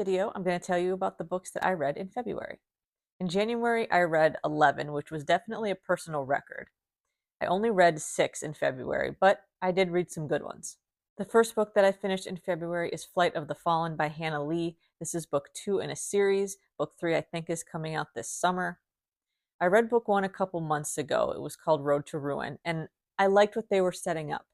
video, I'm going to tell you about the books that I read in February. In January, I read 11, which was definitely a personal record. I only read 6 in February, but I did read some good ones. The first book that I finished in February is Flight of the Fallen by Hana. This is book 2 in a series. Book 3, I think, is coming out this summer. I read book 1 a couple months ago. It was called Road to Ruin, and I liked what they were setting up.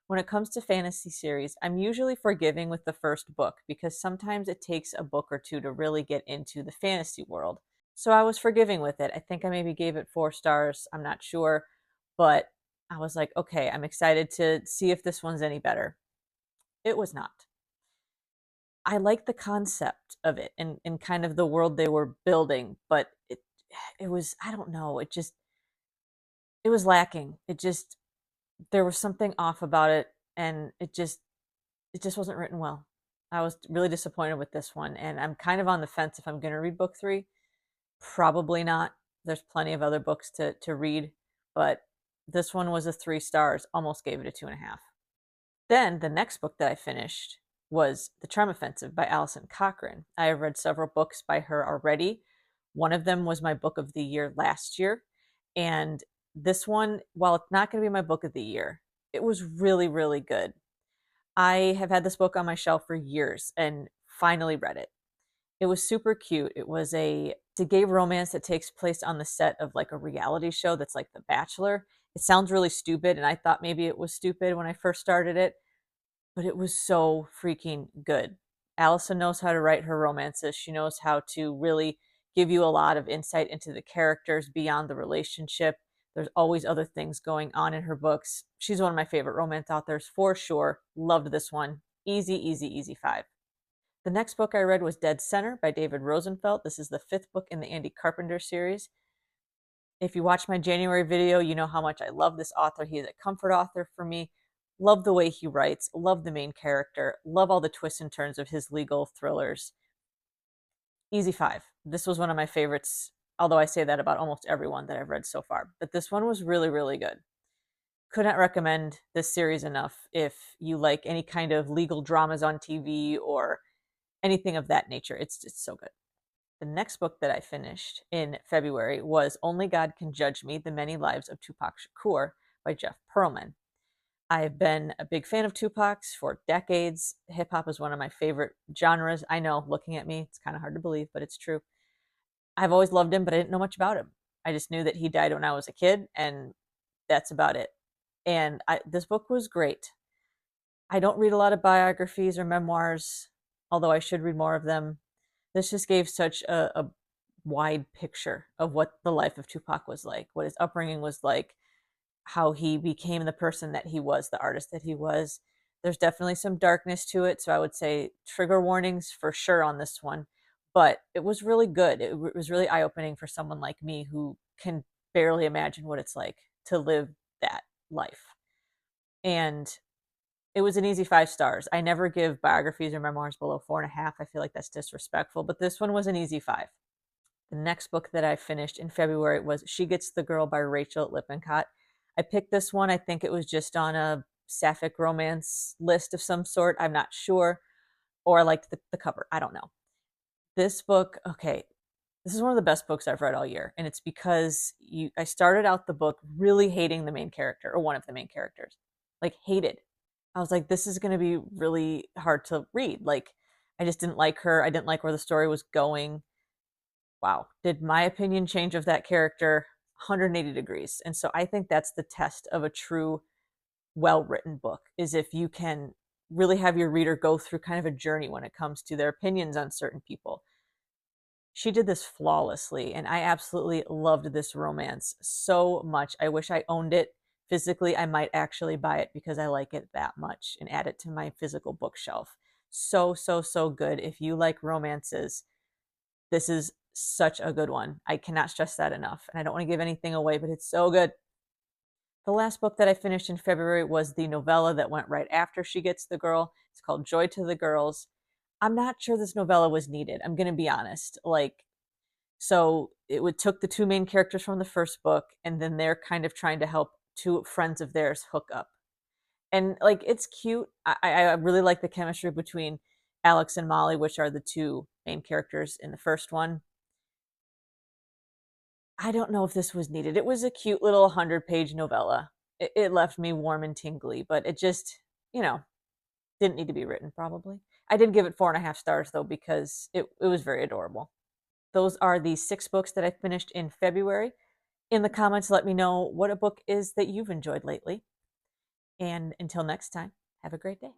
When it comes to fantasy series, I'm usually forgiving with the first book because sometimes it takes a book or two to really get into the fantasy world. So I was forgiving with it. I think I maybe gave it 4 stars. I'm not sure. But I was like, okay, I'm excited to see if this one's any better. It was not. I like the concept of it and kind of the world they were building, but it was, I don't know, it was lacking. There was something off about it, and it just wasn't written well. I was really disappointed with this one, and I'm kind of on the fence if I'm going to read book 3. Probably not. There's plenty of other books to read, but this one was a 3 stars, almost gave it a 2.5. Then the next book that I finished was The Charm Offensive by Alison Cochrun. I have read several books by her already. One of them was my book of the year last year. And this one, while it's not going to be my book of the year, it was really, really good. I have had this book on my shelf for years and finally read it. It was super cute. It was a gay romance that takes place on the set of like a reality show that's like The Bachelor. It sounds really stupid, and I thought maybe it was stupid when I first started it, but it was so freaking good. Alison knows how to write her romances. She knows how to really give you a lot of insight into the characters beyond the relationship. There's always other things going on in her books. She's one of my favorite romance authors for sure. Loved this one. Easy, easy, easy 5. The next book I read was Dead Center by David Rosenfelt. This is the 5th book in the Andy Carpenter series. If you watch my January video, you know how much I love this author. He is a comfort author for me. Love the way he writes. Love the main character. Love all the twists and turns of his legal thrillers. Easy 5. This was one of my favorites, although I say that about almost everyone that I've read so far. But this one was really, really good. Could not recommend this series enough if you like any kind of legal dramas on TV or anything of that nature. It's so good. The next book that I finished in February was Only God Can Judge Me, The Many Lives of Tupac Shakur by Jeff Pearlman. I've been a big fan of Tupac's for decades. Hip hop is one of my favorite genres. I know, looking at me, it's kind of hard to believe, but it's true. I've always loved him, but I didn't know much about him. I just knew that he died when I was a kid, and that's about it. And this book was great. I don't read a lot of biographies or memoirs, although I should read more of them. This just gave such a wide picture of what the life of Tupac was like, what his upbringing was like, how he became the person that he was, the artist that he was. There's definitely some darkness to it, so I would say trigger warnings for sure on this one. But it was really good. It was really eye-opening for someone like me who can barely imagine what it's like to live that life. And it was an easy 5 stars. I never give biographies or memoirs below 4.5. I feel like that's disrespectful, but this one was an easy 5. The next book that I finished in February was She Gets the Girl by Rachel Lippincott. I picked this one. I think it was just on a sapphic romance list of some sort. I'm not sure. Or I liked the cover. I don't know. This book, okay, this is one of the best books I've read all year. And it's because I started out the book really hating the main character, or one of the main characters. Like, hated. I was like, this is going to be really hard to read. Like, I just didn't like her. I didn't like where the story was going. Wow. Did my opinion change of that character 180 degrees? And so I think that's the test of a true, well-written book, is if you can really have your reader go through kind of a journey when it comes to their opinions on certain people. She did this flawlessly, and I absolutely loved this romance so much. I wish I owned it physically. I might actually buy it because I like it that much and add it to my physical bookshelf. So, so, so good. If you like romances, this is such a good one. I cannot stress that enough. And I don't want to give anything away, but it's so good. The last book that I finished in February was the novella that went right after She Gets the Girl. It's called Joy to the Girls. I'm not sure this novella was needed. I'm going to be honest. So it took the 2 main characters from the first book, and then they're kind of trying to help 2 friends of theirs hook up. And it's cute. I really like the chemistry between Alex and Molly, which are the two main characters in the first one. I don't know if this was needed. It was a cute little 100-page novella. It left me warm and tingly, but it just, didn't need to be written, probably. I did give it 4.5 stars, though, because it was very adorable. Those are the 6 books that I finished in February. In the comments, let me know what a book is that you've enjoyed lately. And until next time, have a great day.